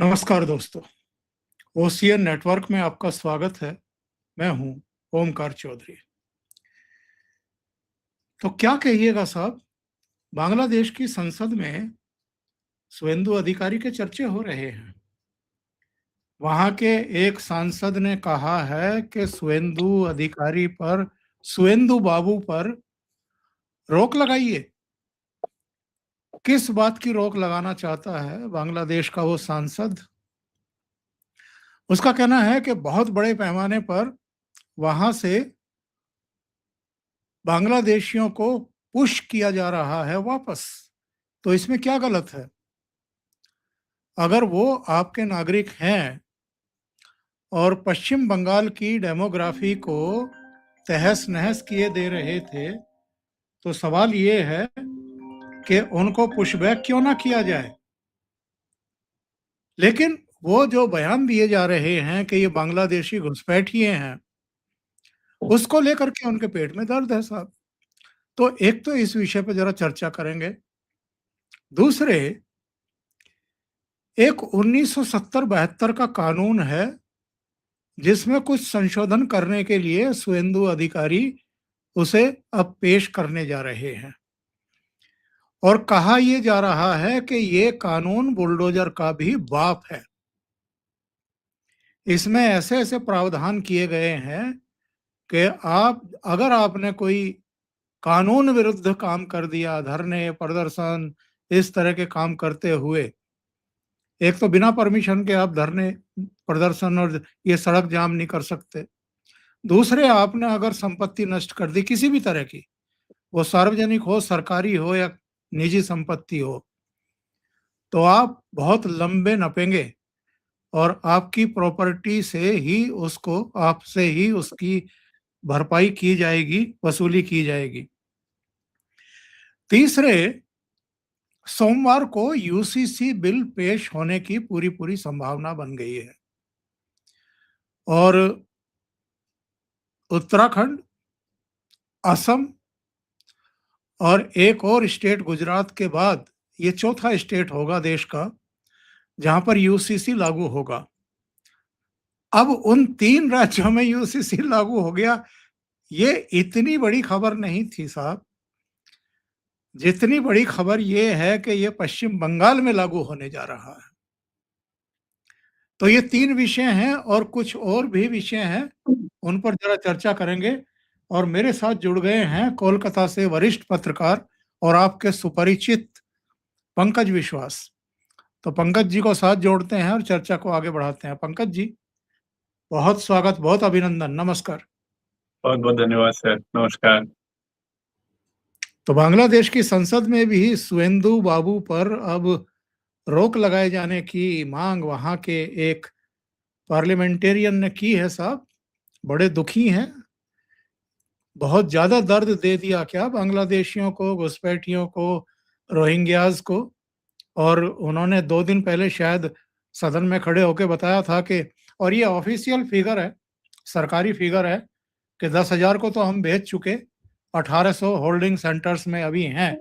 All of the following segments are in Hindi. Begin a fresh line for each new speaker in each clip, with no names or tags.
नमस्कार दोस्तों। ओसीएन नेटवर्क में आपका स्वागत है। मैं हूं ओमकार चौधरी। तो क्या कहिएगा साहब, बांग्लादेश की संसद में शुवेंदु अधिकारी के चर्चे हो रहे हैं। वहां के एक सांसद ने कहा है कि शुवेंदु अधिकारी पर, शुवेंदु बाबू पर रोक लगाइए। किस बात की रोक लगाना चाहता है बांग्लादेश का वो सांसद? उसका कहना है कि बहुत बड़े पैमाने पर वहां से बांग्लादेशियों को पुश किया जा रहा है वापस। तो इसमें क्या गलत है? अगर वो आपके नागरिक हैं और पश्चिम बंगाल की डेमोग्राफी को तहस नहस किए दे रहे थे, तो सवाल ये है कि उनको पुशबैक क्यों ना किया जाए। लेकिन वो जो बयान दिए जा रहे हैं कि ये बांग्लादेशी घुसपैठिए हैं, उसको लेकर के उनके पेट में दर्द है साहब। तो एक तो इस विषय पर जरा चर्चा करेंगे। दूसरे, एक 1970-72 का कानून है जिसमें कुछ संशोधन करने के लिए शुवेंदु अधिकारी उसे अब पेश करने जा रहे हैं। और कहा यह जा रहा है कि ये कानून बुलडोजर का भी बाप है। इसमें ऐसे ऐसे प्रावधान किए गए हैं कि अगर आपने कोई कानून विरुद्ध काम कर दिया, धरने प्रदर्शन इस तरह के काम करते हुए, एक तो बिना परमिशन के आप धरने प्रदर्शन और ये सड़क जाम नहीं कर सकते। दूसरे, आपने अगर संपत्ति नष्ट कर दी किसी भी तरह की, वो सार्वजनिक हो, सरकारी हो या निजी संपत्ति हो, तो आप बहुत लंबे नपेंगे और आपकी प्रॉपर्टी से ही उसको, आपसे ही उसकी भरपाई की जाएगी, वसूली की जाएगी। तीसरे, सोमवार को यूसीसी बिल पेश होने की पूरी पूरी संभावना बन गई है और उत्तराखंड, असम और एक और स्टेट गुजरात के बाद ये चौथा स्टेट होगा देश का जहां पर यूसीसी लागू होगा। अब उन 3 राज्यों में यूसीसी लागू हो गया, ये इतनी बड़ी खबर नहीं थी साहब। जितनी बड़ी खबर ये है कि ये पश्चिम बंगाल में लागू होने जा रहा है। तो ये 3 विषय हैं और कुछ और भी विषय हैं, उन पर जरा चर्चा करेंगे। और मेरे साथ जुड़ गए हैं कोलकाता से वरिष्ठ पत्रकार और आपके सुपरिचित पंकज विश्वास। तो पंकज जी को साथ जोड़ते हैं और चर्चा को आगे बढ़ाते हैं। पंकज जी, बहुत स्वागत, बहुत अभिनंदन, नमस्कार।
बहुत बहुत धन्यवाद सर, नमस्कार।
तो बांग्लादेश की संसद में भी शुवेंदु बाबू पर अब रोक लगाए जाने की मांग वहां के एक पार्लियामेंटेरियन ने की है साहब। बड़े दुखी हैं। बहुत ज्यादा दर्द दे दिया क्या बांग्लादेशियों को, घुसपैठियों को, रोहिंग्याज को। और उन्होंने 2 दिन पहले शायद सदन में खड़े होकर बताया था कि, और ये ऑफिशियल फिगर है, सरकारी फिगर है, कि 10,000 को तो हम भेज चुके, 1800 होल्डिंग सेंटर्स में अभी हैं,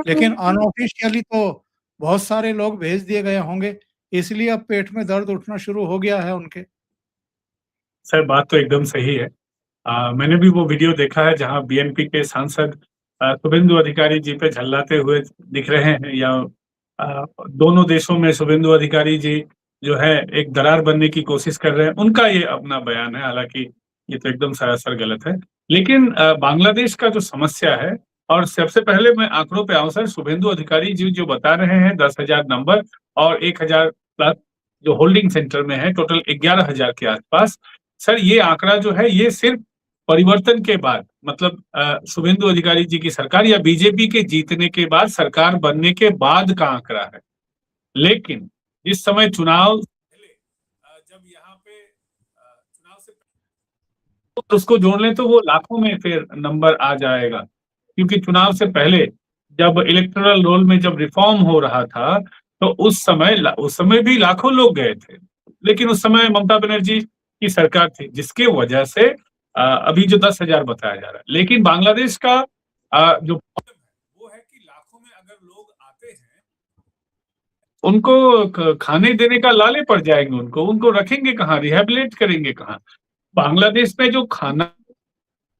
लेकिन अनऑफिशियली तो बहुत सारे लोग भेज दिए गए होंगे, इसलिए अब पेट में दर्द उठना शुरू हो गया है उनके।
सर बात तो एकदम सही है। मैंने भी वो वीडियो देखा है जहां बीएनपी के सांसद शुभेंदु अधिकारी जी पे झल्लाते हुए दिख रहे हैं, या दोनों देशों में शुभेंदु अधिकारी जी जो है एक दरार बनने की कोशिश कर रहे हैं, उनका ये अपना बयान है। हालांकि ये तो एकदम सरासर गलत है। लेकिन बांग्लादेश का जो समस्या है, और सबसे पहले मैं आंकड़ों पे आऊं सर, शुभेंदु अधिकारी जी जो बता रहे हैं 10,000 नंबर और 1,000 प्लस जो होल्डिंग सेंटर में है, टोटल 11,000 के आसपास। सर ये आंकड़ा जो है ये सिर्फ परिवर्तन के बाद, मतलब शुभेंदु अधिकारी जी की सरकार या बीजेपी के जीतने के बाद, सरकार बनने के बाद का आंकड़ा है। लेकिन इस समय चुनाव जब यहाँ पे चुनाव से तो उसको जोड़ लें तो वो लाखों में फिर नंबर आ जाएगा, क्योंकि चुनाव से पहले जब इलेक्टोरल रोल में जब रिफॉर्म हो रहा था तो उस समय भी लाखों लोग गए थे। लेकिन उस समय ममता बनर्जी की सरकार थी, जिसके वजह से अभी जो 10,000 बताया जा रहा है। लेकिन बांग्लादेश का जो प्रॉब्लम है वो है कि लाखों में अगर लोग आते हैं उनको खाने देने का लाले पड़ जाएंगे, उनको रखेंगे कहाँ, रिहेबिलिट करेंगे कहाँ? बांग्लादेश में जो खाना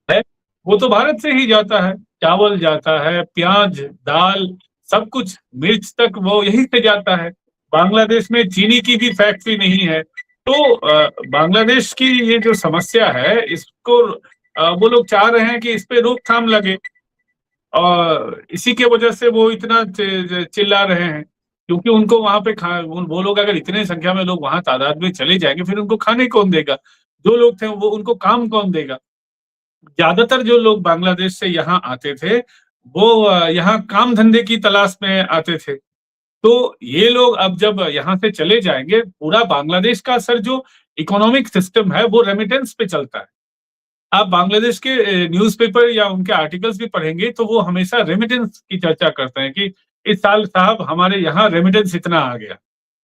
है वो तो भारत से ही जाता है, चावल जाता है, प्याज, दाल, सब कुछ, मिर्च तक वो यहीं से जाता है। बांग्लादेश में चीनी की भी फैक्ट्री नहीं है। तो बांग्लादेश की ये जो समस्या है, इसको वो लोग चाह रहे हैं कि इस पे रोकथाम लगे, और इसी के वजह से वो इतना चिल्ला रहे हैं, क्योंकि उनको वहां पे वो लोग अगर इतने संख्या में लोग वहां तादाद में चले जाएंगे, फिर उनको खाने कौन देगा? जो लोग थे वो उनको काम कौन देगा? ज्यादातर जो लोग बांग्लादेश से यहाँ आते थे, वो यहाँ काम धंधे की तलाश में आते थे। तो ये लोग अब जब यहाँ से चले जाएंगे, पूरा बांग्लादेश का सर जो इकोनॉमिक सिस्टम है वो रेमिटेंस पे चलता है। आप बांग्लादेश के न्यूज़पेपर या उनके आर्टिकल्स भी पढ़ेंगे तो वो हमेशा रेमिटेंस की चर्चा करते हैं कि इस साल साहब हमारे यहाँ रेमिटेंस इतना आ गया।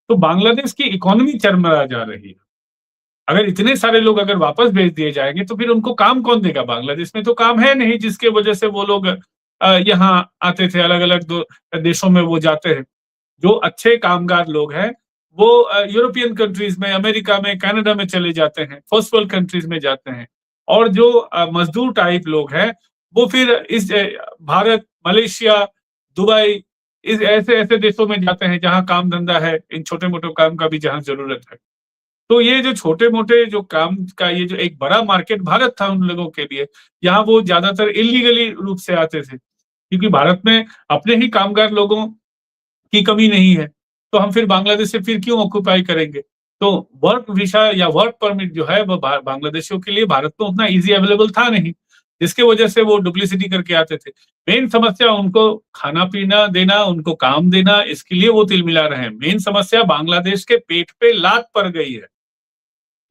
तो बांग्लादेश की इकोनॉमी चरमरा जा रही है। अगर इतने सारे लोग अगर वापस भेज दिए जाएंगे तो फिर उनको काम कौन देगा? बांग्लादेश में तो काम है नहीं, जिसके वजह से वो लोग यहाँ आते थे, अलग अलग देशों में वो जाते हैं। जो अच्छे कामगार लोग हैं वो यूरोपियन कंट्रीज में, अमेरिका में, कनाडा में चले जाते हैं, फर्स्ट वर्ल्ड कंट्रीज में जाते हैं। और जो मजदूर टाइप लोग हैं वो फिर इस भारत, मलेशिया, दुबई, इस ऐसे ऐसे देशों में जाते हैं जहां काम धंधा है, इन छोटे मोटे काम का भी जहां जरूरत है। तो ये जो छोटे मोटे जो काम का ये जो एक बड़ा मार्केट भारत था उन लोगों के लिए, यहाँ वो ज्यादातर इलीगली रूप से आते थे, क्योंकि भारत में अपने ही कामगार लोगों की कमी नहीं है, तो हम फिर बांग्लादेश से फिर क्यों ऑक्युपाई करेंगे? तो वर्क वीसा या वर्क परमिट जो है वो बांग्लादेशियों के लिए भारत में उतना इजी अवेलेबल था नहीं, जिसके वजह से वो डुप्लीसिटी करके आते थे। मेन समस्या उनको खाना पीना देना, उनको काम देना, इसके लिए वो तिलमिला रहे हैं। मेन समस्या बांग्लादेश के पेट पे लात पड़ गई है।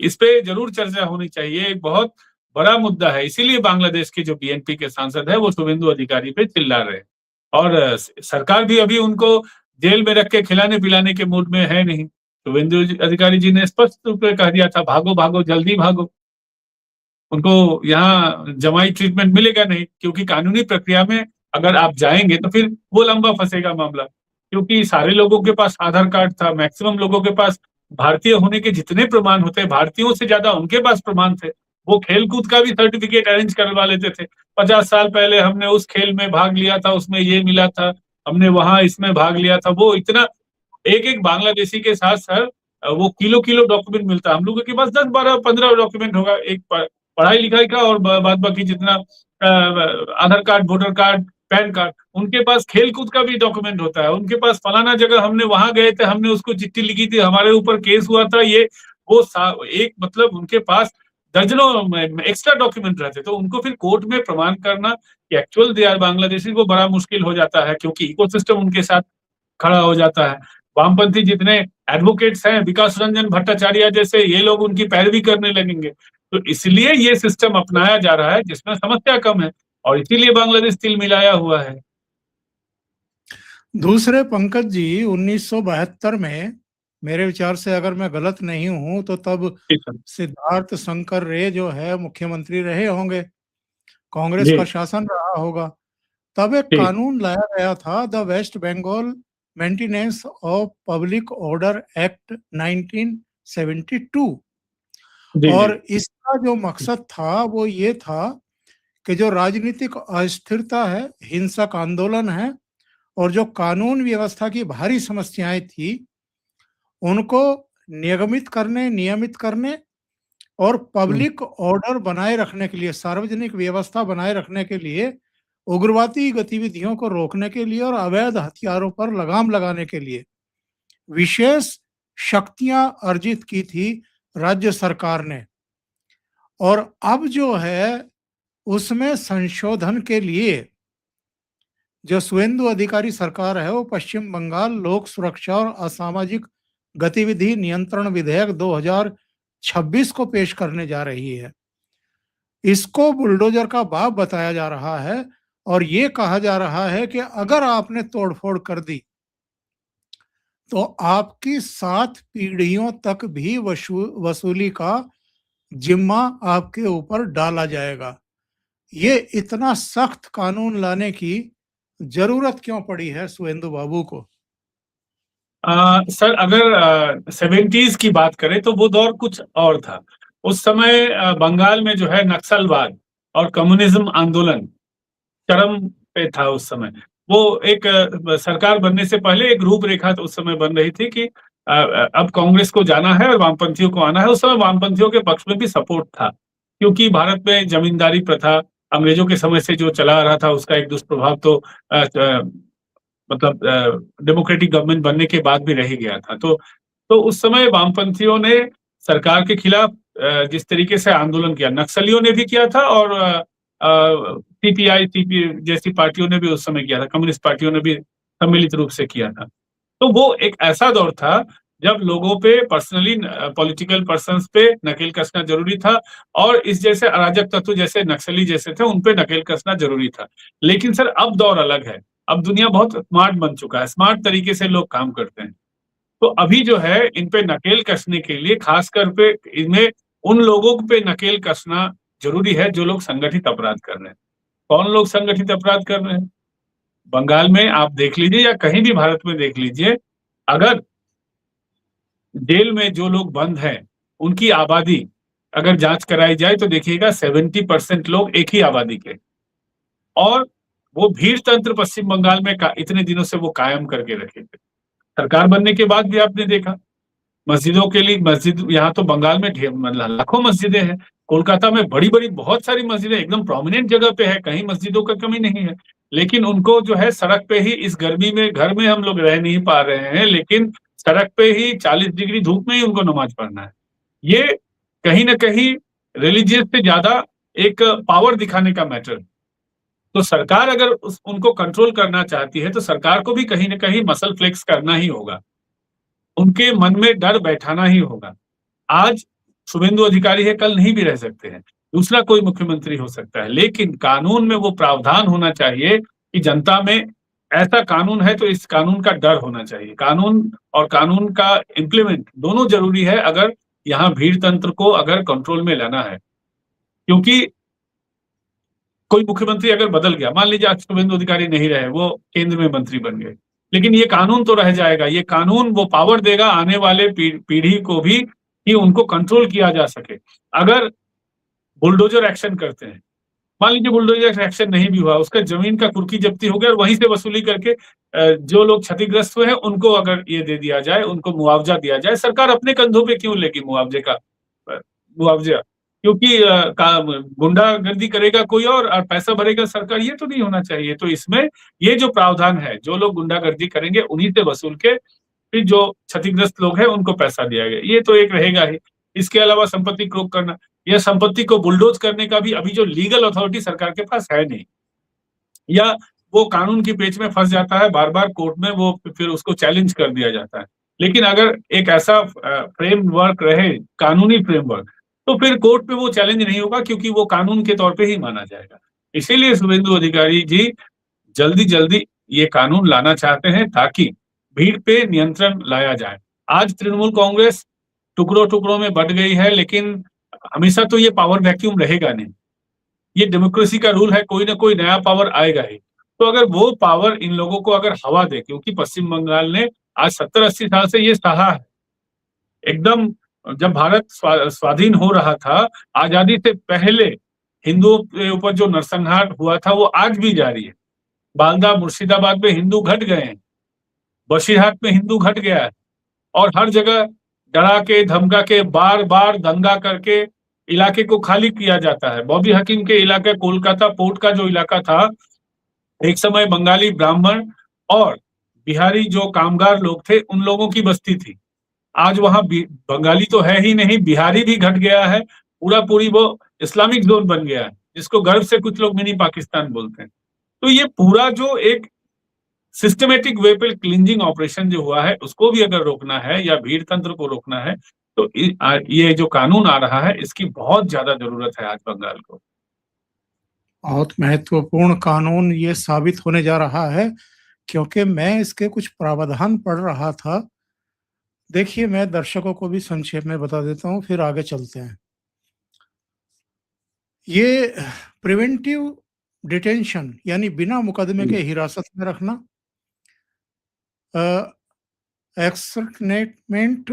इस पे जरूर चर्चा होनी चाहिए, एक बहुत बड़ा मुद्दा है। इसीलिए बांग्लादेश के जो बीएनपी के सांसद है वो शुभेंदु अधिकारी पे चिल्ला रहे हैं, और सरकार भी अभी उनको जेल में रख के खिलाने पिलाने के मूड में है नहीं। शुभेंदु अधिकारी जी ने स्पष्ट रूप से कह दिया था, भागो भागो जल्दी भागो, उनको यहाँ जमाई ट्रीटमेंट मिलेगा नहीं, क्योंकि कानूनी प्रक्रिया में अगर आप जाएंगे तो फिर वो लंबा फंसेगा मामला, क्योंकि सारे लोगों के पास आधार कार्ड था, मैक्सिमम लोगों के पास भारतीय होने के जितने प्रमाण होते हैं, भारतीयों से ज्यादा उनके पास प्रमाण थे। वो खेल कूद का भी सर्टिफिकेट अरेंज करवा लेते थे। 50 साल पहले हमने उस खेल में भाग लिया था, उसमें ये मिला था, हमने वहां इसमें भाग लिया था। वो इतना एक एक बांग्लादेशी के साथ सर वो किलो किलो डॉक्यूमेंट मिलता है। हम लोगों के पास 10, 12, 15 डॉक्यूमेंट होगा, एक पढ़ाई लिखाई का और बाद बाकी जितना Aadhaar card, voter card, PAN card. उनके पास खेल कूद का भी डॉक्यूमेंट होता है, उनके पास फलाना जगह हमने वहां गए थे, हमने उसको चिट्ठी लिखी थी, हमारे ऊपर केस हुआ था, ये वो एक मतलब उनके पास दर्जनों एक्स्ट्रा डॉक्यूमेंट रहते। तो उनको फिर कोर्ट में प्रमाण करना कि एक्चुअल दे आर बांग्लादेशी को बड़ा मुश्किल हो जाता है, क्योंकि इकोसिस्टम उनके साथ खड़ा हो जाता है। वामपंथी जितने एडवोकेट्स हैं, विकास रंजन भट्टाचार्य जैसे, ये लोग उनकी पैरवी करने लगेंगे। तो इसलिए ये सिस्टम अपनाया जा रहा है जिसमें समस्या कम है, और इसीलिए बांग्लादेश तिल मिलाया हुआ है।
दूसरे पंकज जी, 1972 में, मेरे विचार से अगर मैं गलत नहीं हूं तो तब सिद्धार्थ शंकर रे जो है मुख्यमंत्री रहे होंगे, कांग्रेस का शासन रहा होगा। तब एक कानून लाया गया था, the West Bengal maintenance of public order act 1972। और इसका जो मकसद था वो ये था कि जो राजनीतिक अस्थिरता है, हिंसक आंदोलन है, और जो कानून व्यवस्था की भारी समस्याएं थी, उनको नियमित करने और पब्लिक ऑर्डर बनाए रखने के लिए, सार्वजनिक व्यवस्था बनाए रखने के लिए, उग्रवादी गतिविधियों को रोकने के लिए और अवैध हथियारों पर लगाम लगाने के लिए विशेष शक्तियां अर्जित की थी राज्य सरकार ने। और अब जो है उसमें संशोधन के लिए जो शुभेंदु अधिकारी सरकार है वो पश्चिम बंगाल लोक सुरक्षा और असामाजिक गतिविधि नियंत्रण विधेयक 2026 को पेश करने जा रही है। इसको बुलडोजर का बाप बताया जा रहा है, और ये कहा जा रहा है कि अगर आपने तोड़फोड़ कर दी तो आपकी 7 पीढ़ियों तक भी वसूली का जिम्मा आपके ऊपर डाला जाएगा। ये इतना सख्त कानून लाने की जरूरत क्यों पड़ी है शुभेंदु बाबू को?
सर अगर 70s की बात करें तो वो दौर कुछ और था। उस समय बंगाल में जो है नक्सलवाद और कम्युनिज्म आंदोलन चरम पे था उस समय। वो एक सरकार बनने से पहले एक रूपरेखा तो उस समय बन रही थी कि अब कांग्रेस को जाना है और वामपंथियों को आना है। उस समय वामपंथियों के पक्ष में भी सपोर्ट था, क्योंकि भारत में जमींदारी प्रथा अंग्रेजों के समय से जो चला आ रहा था उसका एक दुष्प्रभाव तो मतलब डेमोक्रेटिक गवर्नमेंट बनने के बाद भी रह ही गया था। तो उस समय वामपंथियों ने सरकार के खिलाफ जिस तरीके से आंदोलन किया, नक्सलियों ने भी किया था और सीपीआई सीपी जैसी पार्टियों ने भी उस समय किया था, कम्युनिस्ट पार्टियों ने भी सम्मिलित रूप से किया था। तो वो एक ऐसा दौर था जब लोगों पे पर्सनली पॉलिटिकल पर्सन्स पे नकेल कसना जरूरी था, और इस जैसे अराजक तत्व जैसे नक्सली जैसे थे उन पे नकेल कसना जरूरी था। लेकिन सर अब दौर अलग है। अब दुनिया बहुत स्मार्ट बन चुका है, स्मार्ट तरीके से लोग काम करते हैं। तो अभी जो है इन पे नकेल कसने के लिए खासकर पे इनमें उन लोगों पे नकेल कसना जरूरी है जो लोग संगठित अपराध कर रहे हैं। कौन लोग संगठित अपराध कर रहे हैं? बंगाल में आप देख लीजिए या कहीं भी भारत में देख लीजिए, अगर जेल में जो लोग बंद हैं उनकी आबादी अगर जांच कराई जाए तो देखिएगा 70% लोग एक ही आबादी के, और वो भीड़ तंत्र पश्चिम बंगाल में इतने दिनों से वो कायम करके रखे थे। सरकार बनने के बाद भी आपने देखा मस्जिदों के लिए, मस्जिद यहाँ तो बंगाल में मतलब लाखों मस्जिदें हैं। कोलकाता में बड़ी बड़ी बहुत सारी मस्जिदें एकदम प्रोमिनेंट जगह पे है, कहीं मस्जिदों का कमी नहीं है। लेकिन उनको जो है सड़क पे ही, इस गर्मी में घर में हम लोग रह नहीं पा रहे हैं, लेकिन सड़क पे ही 40 डिग्री धूप में ही उनको नमाज पढ़ना है। ये कहीं ना कहीं रिलीजियस से ज्यादा एक पावर दिखाने का मैटर। तो सरकार अगर उनको कंट्रोल करना चाहती है तो सरकार को भी कहीं ना कहीं मसल फ्लेक्स करना ही होगा, उनके मन में डर बैठाना ही होगा। आज शुभेंदु अधिकारी है, कल नहीं भी रह सकते हैं, दूसरा कोई मुख्यमंत्री हो सकता है, लेकिन कानून में वो प्रावधान होना चाहिए कि जनता में ऐसा कानून है तो इस कानून का डर होना चाहिए। कानून और कानून का इम्प्लीमेंट दोनों जरूरी है अगर यहाँ भीड़ तंत्र को अगर कंट्रोल में लाना है। क्योंकि कोई मुख्यमंत्री अगर बदल गया, मान लीजिए आज शुभेंदु अधिकारी नहीं रहे, वो केंद्र में मंत्री बन गए, लेकिन ये कानून तो रह जाएगा। ये कानून वो पावर देगा आने वाले पीढ़ी को भी कि उनको कंट्रोल किया जा सके। अगर बुलडोजर एक्शन करते हैं, मान लीजिए बुलडोजर एक्शन नहीं भी हुआ, उसका जमीन का कुर्की जब्ती हो गया और वहीं से वसूली करके जो लोग क्षतिग्रस्त हुए हैं उनको अगर ये दे दिया जाए, उनको मुआवजा दिया जाए। सरकार अपने कंधों पे क्यों लेगी मुआवजे का मुआवजा? क्योंकि गुंडागर्दी करेगा कोई और पैसा भरेगा सरकार, ये तो नहीं होना चाहिए। तो इसमें ये जो प्रावधान है, जो लोग गुंडागर्दी करेंगे उन्हीं से वसूल के फिर जो क्षतिग्रस्त लोग हैं उनको पैसा दिया गया, ये तो एक रहेगा ही। इसके अलावा संपत्ति क्रोक करना या संपत्ति को बुलडोज करने का भी अभी जो लीगल अथॉरिटी सरकार के पास है नहीं, या वो कानून की पेच में फंस जाता है, बार बार कोर्ट में वो फिर उसको चैलेंज कर दिया जाता है। लेकिन अगर एक ऐसा फ्रेमवर्क रहे, कानूनी फ्रेमवर्क, तो फिर कोर्ट पे वो चैलेंज नहीं होगा क्योंकि वो कानून के तौर पे ही माना जाएगा। इसीलिए शुभेंदु अधिकारी जी जल्दी जल्दी ये कानून लाना चाहते हैं ताकि भीड़ पे नियंत्रण लाया जाए। आज तृणमूल कांग्रेस टुकड़ों टुकड़ों में बट गई है, लेकिन हमेशा तो ये पावर वैक्यूम रहेगा नहीं। ये डेमोक्रेसी का रूल है, कोई ना कोई नया पावर आएगा ही। तो अगर वो पावर इन लोगों को अगर हवा दे, क्योंकि पश्चिम बंगाल ने आज 70-80 साल से ये सहा है एकदम। जब भारत स्वाधीन हो रहा था, आजादी से पहले हिंदुओं के ऊपर जो नरसंहार हुआ था वो आज भी जारी है। बालदा मुर्शिदाबाद में हिंदू घट गए हैं, बशीरहाट में हिंदू घट गया है, और हर जगह डरा के धमका के बार बार दंगा करके इलाके को खाली किया जाता है। बॉबी हकीम के इलाके, कोलकाता पोर्ट का जो इलाका था, एक समय बंगाली ब्राह्मण और बिहारी जो कामगार लोग थे उन लोगों की बस्ती थी। आज वहां बंगाली तो है ही नहीं, बिहारी भी घट गया है, पूरा पूरी वो इस्लामिक जोन बन गया है, जिसको गर्व से कुछ लोग मिनी पाकिस्तान बोलते हैं। तो ये पूरा जो एक सिस्टमेटिक वे पे क्लींजिंग ऑपरेशन जो हुआ है उसको भी अगर रोकना है या भीड़ तंत्र को रोकना है, तो ये जो कानून आ रहा है इसकी बहुत ज्यादा जरूरत है आज बंगाल को।
बहुत महत्वपूर्ण कानून ये साबित होने जा रहा है, क्योंकि मैं इसके कुछ प्रावधान पढ़ रहा था। देखिए, मैं दर्शकों को भी संक्षेप में बता देता हूँ, फिर आगे चलते हैं। ये प्रिवेंटिव डिटेंशन यानी बिना मुकदमे के हिरासत में रखना, एक्सनेटमेंट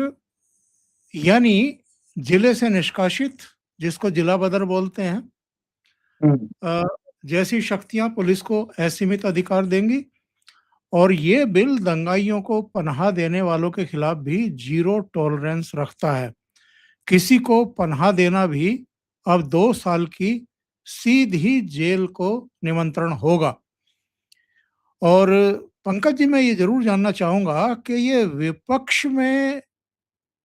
यानी जिले से निष्कासित, जिसको जिला बदर बोलते हैं, जैसी शक्तियां पुलिस को असीमित अधिकार देंगी। और ये बिल दंगाइयों को पनाह देने वालों के खिलाफ भी जीरो टॉलरेंस रखता है। किसी को पनाह देना भी अब 2 साल की सीधी जेल को निमंत्रण होगा। और पंकज जी, मैं ये जरूर जानना चाहूंगा कि ये विपक्ष में,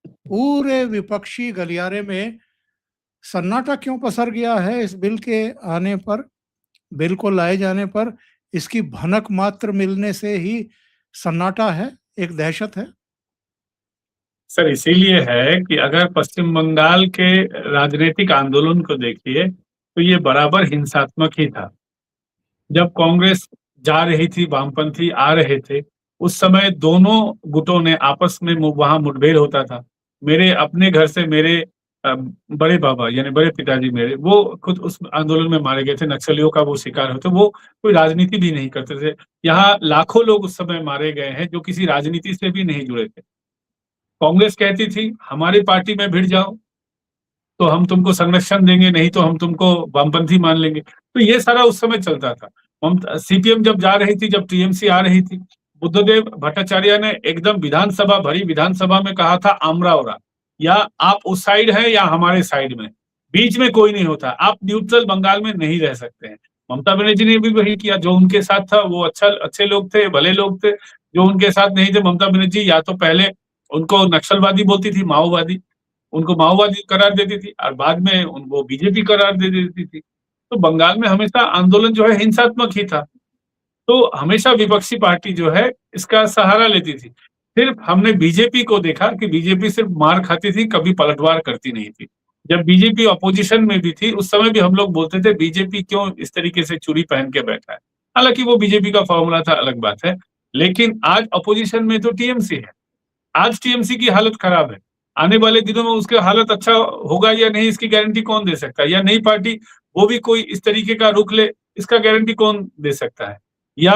पूरे विपक्षी गलियारे में सन्नाटा क्यों पसर गया है इस बिल के आने पर, बिल को लाए जाने पर? इसकी भनक मात्र मिलने से ही सन्नाटा है, एक दहशत है।
सर इसीलिए है कि अगर पश्चिम बंगाल के राजनीतिक आंदोलन को देखिए तो ये बराबर हिंसात्मक ही था। जब कांग्रेस जा रही थी, वामपंथी आ रहे थे, उस समय दोनों गुटों ने आपस में वहां मुठभेड़ होता था। मेरे अपने घर से मेरे बड़े बाबा यानी बड़े पिताजी मेरे, वो खुद उस आंदोलन में मारे गए थे, नक्सलियों का वो शिकार होते। वो कोई राजनीति भी नहीं करते थे। यहाँ लाखों लोग उस समय मारे गए हैं जो किसी राजनीति से भी नहीं जुड़े थे। कांग्रेस कहती थी हमारी पार्टी में भिड़ जाओ तो हम तुमको संरक्षण देंगे, नहीं तो हम तुमको वामपंथी मान लेंगे। तो ये सारा उस समय चलता था। सीपीएम जब जा रही थी, जब टीएमसी आ रही थी, बुद्धदेव भट्टाचार्य ने एकदम विधानसभा, भरी विधानसभा में कहा था आमरा ओरा, या आप उस साइड हैं या हमारे साइड में, बीच में कोई नहीं होता, आप न्यूट्रल बंगाल में नहीं रह सकते हैं। ममता बनर्जी ने भी वही किया। जो उनके साथ था वो अच्छे लोग थे, भले लोग थे। जो उनके साथ नहीं थे, ममता बनर्जी या तो पहले उनको नक्सलवादी बोलती थी, माओवादी, उनको माओवादी करार देती थी, और बाद में उनको बीजेपी करार दे देती थी। तो बंगाल में हमेशा आंदोलन जो है हिंसात्मक ही था। तो हमेशा विपक्षी पार्टी जो है इसका सहारा लेती थी। सिर्फ हमने बीजेपी को देखा कि बीजेपी सिर्फ मार खाती थी, कभी पलटवार करती नहीं थी। जब बीजेपी अपोजिशन में भी थी उस समय भी हम लोग बोलते थे बीजेपी क्यों इस तरीके से चूड़ी पहन के बैठा है। हालांकि वो बीजेपी का फॉर्मूला था, अलग बात है। लेकिन आज अपोजिशन में तो टीएमसी है। आज टीएमसी की हालत खराब है। आने वाले दिनों में उसका हालत अच्छा होगा या नहीं, इसकी गारंटी कौन दे सकता है? या नई पार्टी वो भी कोई इस तरीके का रुख ले, इसका गारंटी कौन दे सकता है? या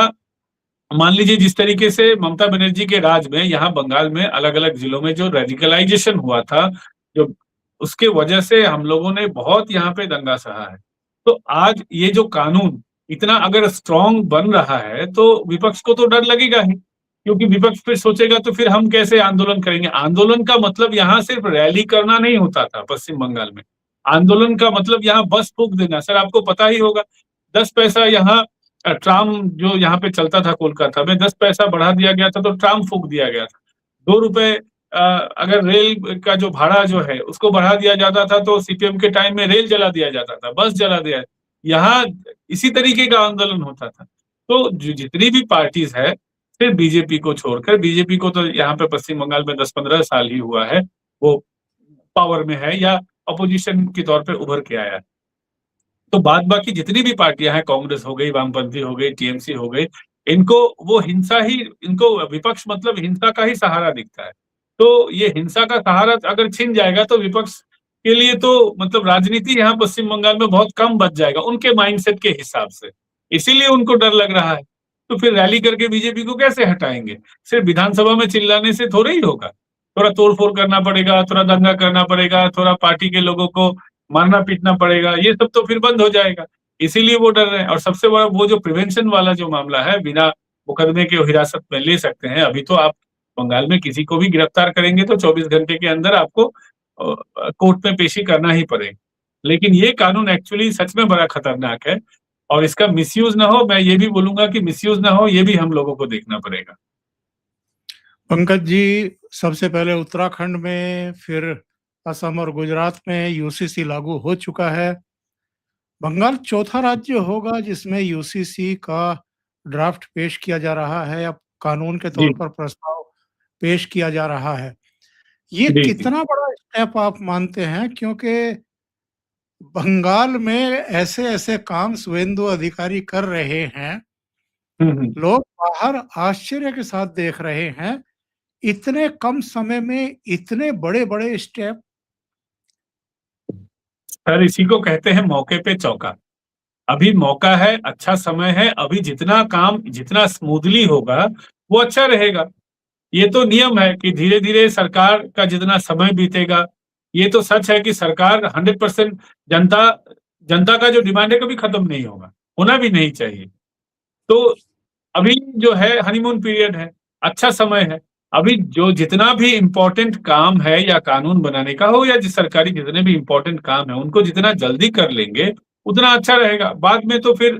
मान लीजिए जिस तरीके से ममता बनर्जी के राज में यहाँ बंगाल में अलग अलग जिलों में जो रेडिकलाइजेशन हुआ था, जो उसके वजह से हम लोगों ने बहुत यहाँ पे दंगा सहा है। तो आज ये जो कानून इतना अगर स्ट्रांग बन रहा है तो विपक्ष को तो डर लगेगा ही, क्योंकि विपक्ष फिर सोचेगा तो फिर हम कैसे आंदोलन करेंगे। आंदोलन का मतलब यहाँ सिर्फ रैली करना नहीं होता था पश्चिम बंगाल में। आंदोलन का मतलब यहाँ बस फूक देना। सर आपको पता ही होगा, 10 पैसा यहाँ ट्राम जो यहाँ पे चलता था कोलकाता में, 10 पैसा बढ़ा दिया गया था तो ट्राम फूक दिया गया था। 2 रुपए अगर रेल का जो भाड़ा जो है उसको बढ़ा दिया जाता था तो सीपीएम के टाइम में रेल जला दिया जाता था, बस जला दिया। यहाँ इसी तरीके का आंदोलन होता था। तो जितनी भी पार्टीज है, सिर्फ बीजेपी को छोड़कर, बीजेपी को तो यहाँ पे पश्चिम बंगाल में 10-15 साल ही हुआ है वो पावर में है या अपोजिशन के तौर पे उभर के आया है। तो बाद बाकी जितनी भी पार्टियां हैं, कांग्रेस हो गई, वामपंथी हो गई, टीएमसी हो गई, इनको वो हिंसा ही, इनको विपक्ष मतलब हिंसा का ही सहारा दिखता है। तो ये हिंसा का सहारा अगर छिन जाएगा तो विपक्ष के लिए तो मतलब राजनीति यहाँ पश्चिम बंगाल में बहुत कम बच जाएगा उनके माइंडसेट के हिसाब से। इसीलिए उनको डर लग रहा है। तो फिर रैली करके बीजेपी को कैसे हटाएंगे? सिर्फ विधानसभा में चिल्लाने से थोड़ा ही होगा। थोड़ा तोड़फोड़ करना पड़ेगा, थोड़ा दंगा करना पड़ेगा, थोड़ा पार्टी के लोगों को मारना पीटना पड़ेगा, ये सब तो फिर बंद हो जाएगा। इसीलिए वो डर रहे हैं। और सबसे बड़ा वो जो प्रिवेंशन वाला जो मामला है, बिना मुकदमे के हिरासत में ले सकते हैं। अभी तो आप बंगाल में किसी को भी गिरफ्तार करेंगे तो 24 घंटे के अंदर आपको कोर्ट में पेशी करना ही पड़ेगा। लेकिन ये कानून एक्चुअली सच में बड़ा खतरनाक है और इसका मिसयूज ना हो, मैं ये भी बोलूंगा कि मिसयूज ना हो, ये भी हम लोगों को देखना पड़ेगा।
पंकज जी, सबसे पहले उत्तराखंड में, फिर असम और गुजरात में यूसीसी लागू हो चुका है। बंगाल चौथा राज्य होगा जिसमें यूसीसी का ड्राफ्ट पेश किया जा रहा है, अब कानून के तौर पर प्रस्ताव पेश किया जा रहा है। ये कितना बड़ा स्टेप आप मानते हैं? क्योंकि बंगाल में ऐसे ऐसे काम शुभेंदु अधिकारी कर रहे हैं, लोग बाहर आश्चर्य के साथ देख रहे हैं। इतने कम समय में इतने बड़े बड़े स्टेप।
सर इसी को कहते हैं मौके पे चौका। अभी मौका है, अच्छा समय है। अभी जितना काम जितना स्मूथली होगा वो अच्छा रहेगा। ये तो नियम है कि धीरे धीरे सरकार का जितना समय बीतेगा, ये तो सच है कि सरकार 100% जनता जनता का जो डिमांड है कभी खत्म नहीं होगा, होना भी नहीं चाहिए। तो अभी जो है हनीमून पीरियड है, अच्छा समय है। अभी जो जितना भी इम्पोर्टेंट काम है या कानून बनाने का हो या जिस सरकारी जितने भी इम्पोर्टेंट काम है, उनको जितना जल्दी कर लेंगे, उतना अच्छा रहेगा। बाद में तो फिर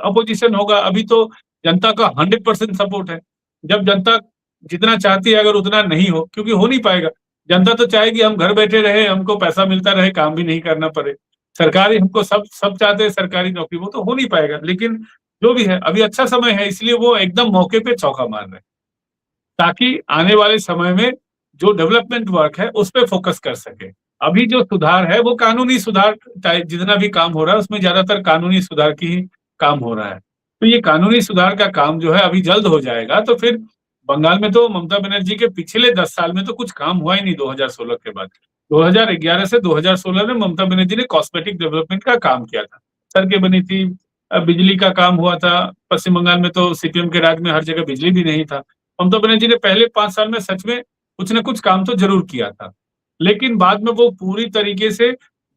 अपोजिशन होगा, अभी तो जनता का 100% सपोर्ट है। जब जनता जितना चाहती है अगर उतना नहीं हो, क्योंकि हो नहीं पाएगा। जनता तो चाहेगी हम घर बैठे रहे, हमको पैसा मिलता रहे, काम भी नहीं करना पड़े। सरकारी हमको सब सब चाहते हैं सरकारी नौकरी, वो तो हो नहीं पाएगा। लेकिन जो भी है अभी अच्छा समय है, इसलिए वो एकदम मौके पे चौका मार रहे हैं, ताकि आने वाले समय में जो डेवलपमेंट वर्क है उस पे फोकस कर सके। अभी जो सुधार है वो कानूनी सुधार, चाहे जितना भी काम हो रहा है उसमें ज्यादातर कानूनी सुधार की ही काम हो रहा है। तो ये कानूनी सुधार का काम जो है अभी जल्द हो जाएगा, तो फिर बंगाल में तो ममता बनर्जी के पिछले 10 साल में तो कुछ काम हुआ ही नहीं 2016 के बाद। 2011 से 2016 में ममता बनर्जी ने कॉस्मेटिक डेवलपमेंट का काम किया था, सड़कें बनी थी, बिजली का काम हुआ था। पश्चिम बंगाल में तो सीपीएम के राज में हर जगह बिजली भी नहीं था। ममता बनर्जी ने पहले 5 साल में सच में कुछ न कुछ काम तो जरूर किया था। लेकिन बाद में वो पूरी तरीके से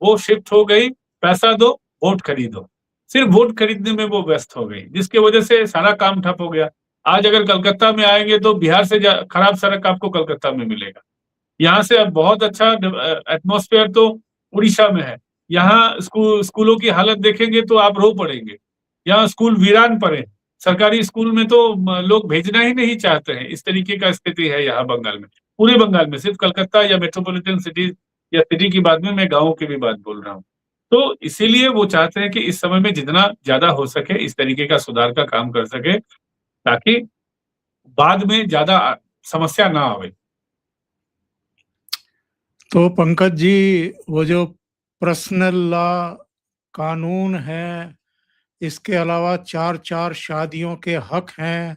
वो शिफ्ट हो गई, पैसा दो, वोट खरीदो। सिर्फ वोट खरीदने में वो व्यस्त हो गई, जिसकी वजह से सारा काम ठप हो गया। आज अगर कलकत्ता में आएंगे तो बिहार से खराब सड़क आपको कलकत्ता में मिलेगा। यहाँ से अब बहुत अच्छा एटमॉस्फेयर तो उड़ीसा में है। यहाँ स्कूलों की हालत देखेंगे तो आप रो पड़ेंगे। यहाँ स्कूल वीरान पड़े, सरकारी स्कूल में तो लोग भेजना ही नहीं चाहते हैं। इस तरीके का स्थिति है यहाँ बंगाल में, पूरे बंगाल में, सिर्फ कलकत्ता या मेट्रोपॉलिटन सिटीज या सिटी की बात में, मैं गाँव की भी बात बोल रहा हूँ। तो इसीलिए वो चाहते हैं कि इस समय में जितना ज्यादा हो सके इस तरीके का सुधार का काम कर सके, ताकि बाद में ज्यादा समस्या ना आवे।
तो पंकज जी, वो जो पर्सनल लॉ कानून है, इसके अलावा 4-4 शादियों के हक हैं,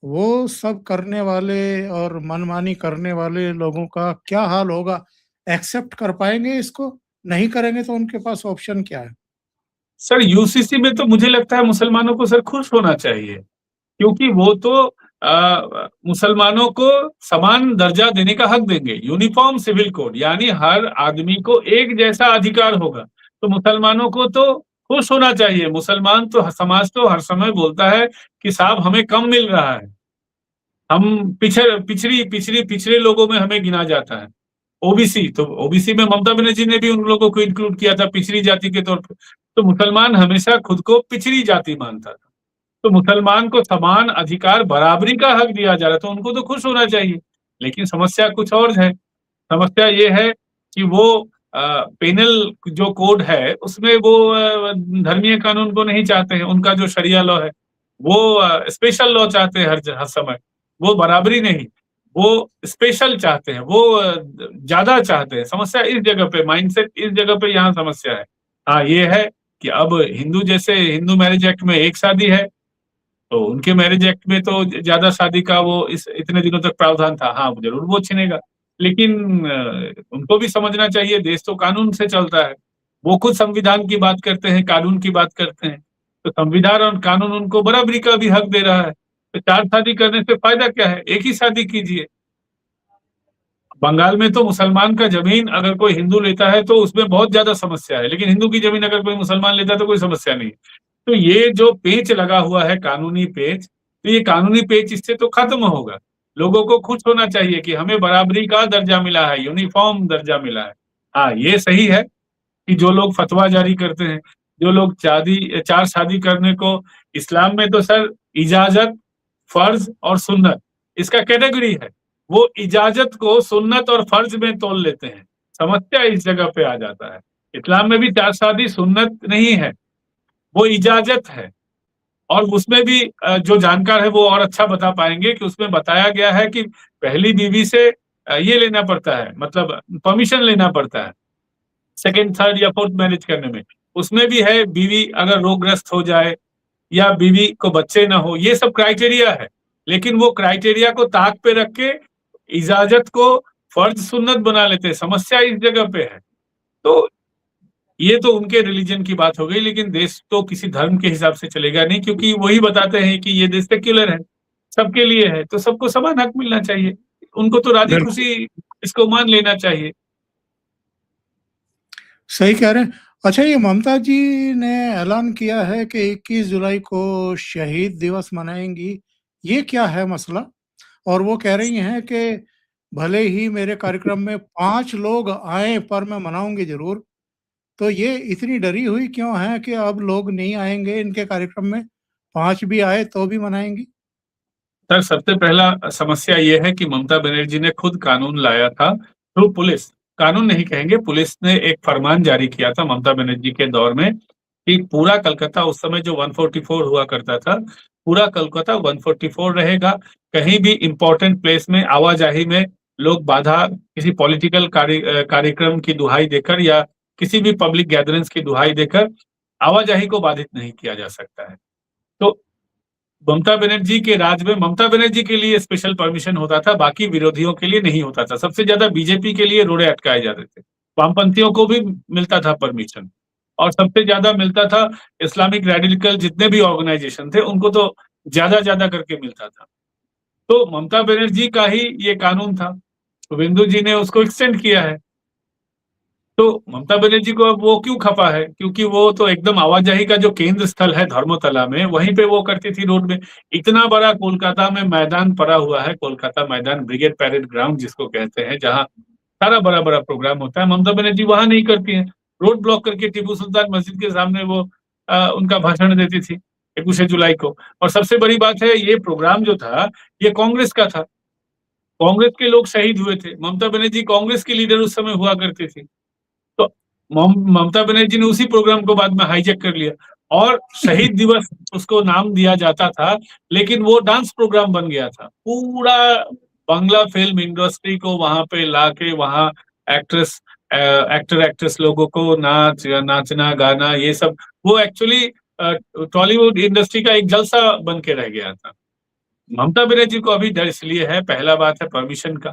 वो सब करने वाले और मनमानी करने वाले लोगों का क्या हाल होगा? एक्सेप्ट कर पाएंगे इसको? नहीं करेंगे तो उनके पास ऑप्शन क्या है?
सर यूसीसी में तो मुझे लगता है मुसलमानों को सर खुश होना चाहिए, क्योंकि वो तो मुसलमानों को समान दर्जा देने का हक देंगे। यूनिफॉर्म सिविल कोड, यानी हर आदमी को एक जैसा अधिकार होगा। तो मुसलमानों को तो खुश होना चाहिए। मुसलमान तो समाज तो हर समय बोलता है कि साहब हमें कम मिल रहा है, हम पिछड़े लोगों में हमें गिना जाता है। ओबीसी, तो ओबीसी में ममता बनर्जी ने भी उन लोगों को इंक्लूड किया था पिछड़ी जाति के तौर पर। तो मुसलमान हमेशा खुद को पिछड़ी जाति मानता था। तो मुसलमान को समान अधिकार, बराबरी का हक दिया जा रहा है, तो उनको तो खुश होना चाहिए। लेकिन समस्या कुछ और है। समस्या ये है कि वो पेनल जो कोड है उसमें वो धर्मीय कानून को नहीं चाहते हैं। उनका जो शरिया लॉ है वो स्पेशल लॉ चाहते हैं हर समय। वो बराबरी नहीं, वो स्पेशल चाहते हैं, वो ज्यादा चाहते हैं। समस्या इस जगह पे, माइंडसेट इस जगह पे यहाँ समस्या है। हाँ ये है कि अब हिंदू मैरिज एक्ट में एक शादी है, तो उनके मैरिज एक्ट में तो ज्यादा शादी का वो इस इतने दिनों तक प्रावधान था। हाँ जरूर वो छिनेगा, लेकिन उनको भी समझना चाहिए देश तो कानून से चलता है। वो खुद संविधान की बात करते हैं, कानून की बात करते हैं। तो संविधान और कानून उनको बराबरी का भी हक दे रहा है। तो 4 शादी करने से फायदा क्या है, एक ही शादी कीजिए। बंगाल में तो मुसलमान का जमीन अगर कोई हिंदू लेता है तो उसमें बहुत ज्यादा समस्या है, लेकिन हिंदू की जमीन अगर कोई मुसलमान लेता है तो कोई समस्या नहीं। तो ये जो पेच लगा हुआ है, कानूनी पेच, तो ये कानूनी पेच इससे तो खत्म होगा। लोगों को खुश होना चाहिए कि हमें बराबरी का दर्जा मिला है, यूनिफॉर्म दर्जा मिला है। हाँ ये सही है कि जो लोग फतवा जारी करते हैं, जो लोग चार शादी करने को, इस्लाम में तो सर इजाजत, फर्ज और सुन्नत इसका कैटेगरी है। वो इजाजत को सुन्नत और फर्ज में तोल लेते हैं। समस्या इस जगह पे आ जाता है। इस्लाम में भी 4 शादी सुन्नत नहीं है, वो इजाजत है। और उसमें भी जो जानकार है वो और अच्छा बता पाएंगे कि उसमें बताया गया है कि पहली बीवी से ये लेना पड़ता है, मतलब परमिशन लेना पड़ता है सेकंड, थर्ड या फोर्थ मैरिज करने में। उसमें भी है बीवी अगर रोगग्रस्त हो जाए या बीवी को बच्चे ना हो, ये सब क्राइटेरिया है। लेकिन वो क्राइटेरिया को ताक पे रख के इजाजत को फर्ज सुन्नत बना लेते हैं। समस्या इस जगह पे है। तो ये तो उनके रिलीजन की बात हो गई, लेकिन देश तो किसी धर्म के हिसाब से चलेगा नहीं, क्योंकि वही बताते हैं कि ये देश सेक्युलर है। सबके लिए है, तो सबको समान हक मिलना चाहिए। उनको तो राजी
बिल्कुल,
खुशी इसको मान लेना चाहिए।
सही कह रहे हैं। अच्छा, ये ममता जी ने ऐलान किया है कि 21 जुलाई को शहीद दिवस मनाएँगी, ये क्या है मसला? और वो कह रही हैं कि भले ही मेरे कार्यक्रम में 5 लोग आएँ पर मैं मनाऊँगी ज़रूर। तो ये इतनी डरी हुई क्यों हैं कि अब लोग नहीं आएँगे इनके कार्यक्रम में? 5 भी आए तो भी मनाएँगी?
सर, सबसे पहला समस्या ये है कि ममता बनर्जी ने खुद कानून लाया था थ्रू पुलिस। कानून नहीं कहेंगे, पुलिस ने एक फरमान जारी किया था ममता बनर्जी के दौर में कि पूरा कलकत्ता उस समय जो 144 हुआ करता था, पूरा कलकत्ता 144 रहेगा। कहीं भी इम्पोर्टेंट प्लेस में आवाजाही में लोग बाधा किसी पॉलिटिकल कार्यक्रम की दुहाई देकर या किसी भी पब्लिक गैदरिंग्स की दुहाई देकर आवाजाही को बाधित नहीं किया जा सकता है। तो ममता बनर्जी के राज में ममता बनर्जी के लिए स्पेशल परमिशन होता था, बाकी विरोधियों के लिए नहीं होता था। सबसे ज्यादा बीजेपी के लिए रोड़े अटकाए जाते थे। वामपंथियों को भी मिलता था परमिशन और सबसे ज्यादा मिलता था इस्लामिक रेडिकल जितने भी ऑर्गेनाइजेशन थे उनको तो ज्यादा करके मिलता था। तो ममता बनर्जी का ही ये कानून था, शुभेंदु जी ने उसको एक्सटेंड किया है। तो ममता बनर्जी को अब वो क्यों खफा है? क्योंकि वो तो एकदम आवाजाही का जो केंद्र स्थल है धर्मतला में, वहीं पे वो करती थी रोड में। इतना बड़ा कोलकाता में मैदान पड़ा हुआ है, कोलकाता मैदान, ब्रिगेड पैरेड ग्राउंड जिसको कहते हैं, जहाँ सारा बड़ा-बड़ा प्रोग्राम होता है। ममता बनर्जी वहां नहीं करती हैं। रोड ब्लॉक करके टीपू सुल्तान मस्जिद के सामने वो उनका भाषण देती थी 21 जुलाई को। और सबसे बड़ी बात है, ये प्रोग्राम जो था, ये कांग्रेस का था। कांग्रेस के लोग शहीद हुए थे। ममता बनर्जी कांग्रेस की लीडर उस समय हुआ करती थी। तो ममता बनर्जी ने उसी प्रोग्राम को बाद में हाईजैक कर लिया और शहीद दिवस उसको नाम दिया जाता था, लेकिन वो डांस प्रोग्राम बन गया था। पूरा बांग्ला फिल्म इंडस्ट्री को वहां पे लाके वहां एक्ट्रेस एक्टर एक्ट्रेस लोगों को नाचना गाना ये सब, वो एक्चुअली टॉलीवुड इंडस्ट्री का एक जलसा बन के रह गया था। ममता बनर्जी को अभी डर इसलिए है, पहला बात है परमिशन का।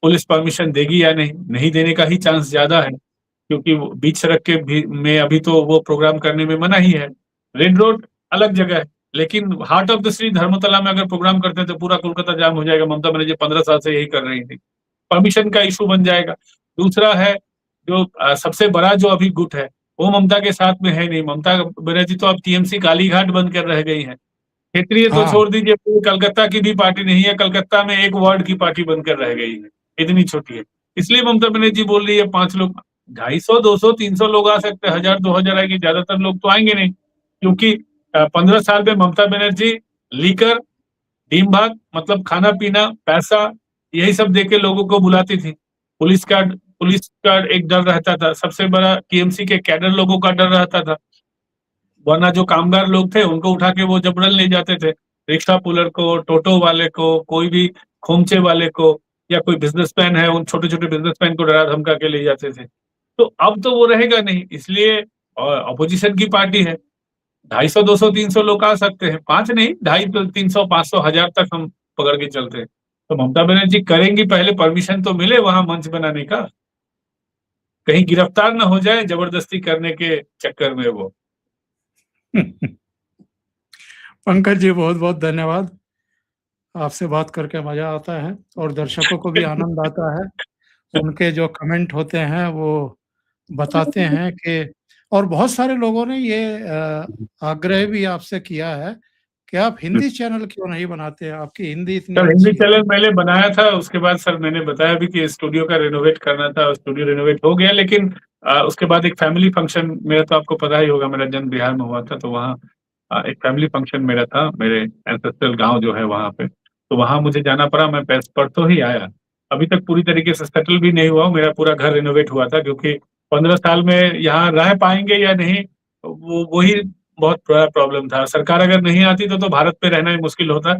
पुलिस परमिशन देगी या नहीं, नहीं देने का ही चांस ज्यादा है, क्योंकि वो बीच सड़क के भी में अभी तो वो प्रोग्राम करने में मना ही है। रेड रोड अलग जगह है, लेकिन heart of the city Dharmatala में अगर प्रोग्राम करते हैं तो पूरा कोलकाता जाम हो जाएगा। ममता बनर्जी 15 साल से यही कर रही थी, परमिशन का इशू बन जाएगा। दूसरा है जो सबसे बड़ा जो अभी गुट है वो ममता के साथ में है नहीं। ममता बनर्जी तो अब टीएमसी कालीघाट बनकर रह गई है। क्षेत्रीय तो
हाँ,
छोड़ दीजिए, पूरी कलकत्ता की भी पार्टी नहीं है, कलकत्ता में एक वार्ड की पार्टी बनकर रह गई है, इतनी छोटी है। इसलिए ममता बनर्जी बोल रही है 5 लोग, 250, 200, 300 लोग आ सकते हैं, 1000, 2000 आएंगे, ज्यादातर लोग तो आएंगे नहीं। क्योंकि 15 साल में ममता बनर्जी लीकर, डीम भाग मतलब खाना पीना, पैसा, यही सब देके लोगों को बुलाती थी। पुलिस का एक डर रहता था, सबसे बड़ा टीएमसी के कैडर लोगों का डर रहता था। वरना जो कामगार लोग थे उनको उठा के वो जबरन ले जाते थे, रिक्शा पुलर को, टोटो वाले को, कोई भी खोमचे वाले को, या कोई बिजनेसमैन है उन छोटे छोटे बिजनेसमैन को डरा धमका के ले जाते थे। तो अब तो वो रहेगा नहीं, इसलिए अपोजिशन की पार्टी है, 250, 200, 300 लोग आ सकते हैं, 5 नहीं, 250, 300, 500, 1000 तक हम पकड़ के चलते हैं। तो ममता बनर्जी करेंगी, पहले परमिशन तो मिले वहां मंच बनाने का, कहीं गिरफ्तार न हो जाए जबरदस्ती करने के चक्कर में वो।
पंकज जी बहुत-बहुत धन्यवाद। आपसे बात करके मज़ा आता है और दर्शकों को भी आनंद आता है। उनके जो कमेंट होते हैं वो बताते हैं कि और बहुत सारे लोगों ने ये आग्रह भी आपसे किया है कि आप हिंदी चैनल क्यों नहीं बनाते? आपकी हिंदी इतनी
सर, हिंदी
अच्छी है।
चैनल मैंने बनाया था, उसके बाद सर मैंने बताया भी कि स्टूडियो का रेनोवेट करना था, स्टूडियो रेनोवेट हो गया, लेकिन उसके बाद एक फैमिली फंक्शन मेरा, तो आपको पता ही होगा मेरा जन्म बिहार में हुआ था, तो वहाँ एक फैमिली फंक्शन मेरा था, मेरे एंसेस्ट्रल गांव जो है वहाँ पे, तो वहाँ मुझे जाना पड़ा। मैं परसों ही आया, अभी तक पूरी तरीके से सेटल भी नहीं हुआ हूँ। मेरा पूरा घर रेनोवेट हुआ था, क्योंकि 15 साल में यहाँ रह पाएंगे या नहीं, वो वही बहुत बड़ा प्रॉब्लम था। सरकार अगर नहीं आती तो भारत पे रहना ही मुश्किल होता,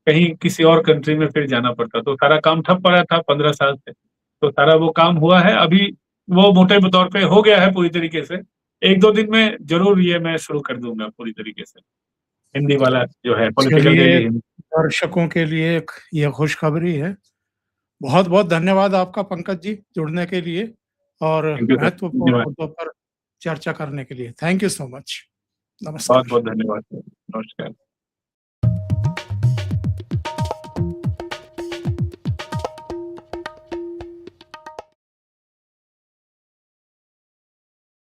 कहीं किसी और कंट्री में फिर जाना पड़ता, तो सारा काम ठप पड़ा था 15 साल से। तो सारा वो काम हुआ है अभी, वो मोटे तौर पे हो गया है पूरी तरीके से। 1-2 दिन में जरूर ये मैं शुरू कर दूंगा पूरी तरीके से, हिंदी वाला जो है पॉलिटिकल
चलिए,
डेली हिंदी।
दर्शकों के लिए एक ये खुशखबरी है। बहुत-बहुत धन्यवाद आपका पंकज जी जुड़ने के लिए और
थैंक यू सर,
महत्वपूर्ण
धन्यवाद।
मुद्दों पर चर्चा करने के लिए। Thank you so much.
बहुत
नमस्कार।
बहुत धन्यवाद सर, नमस्कार।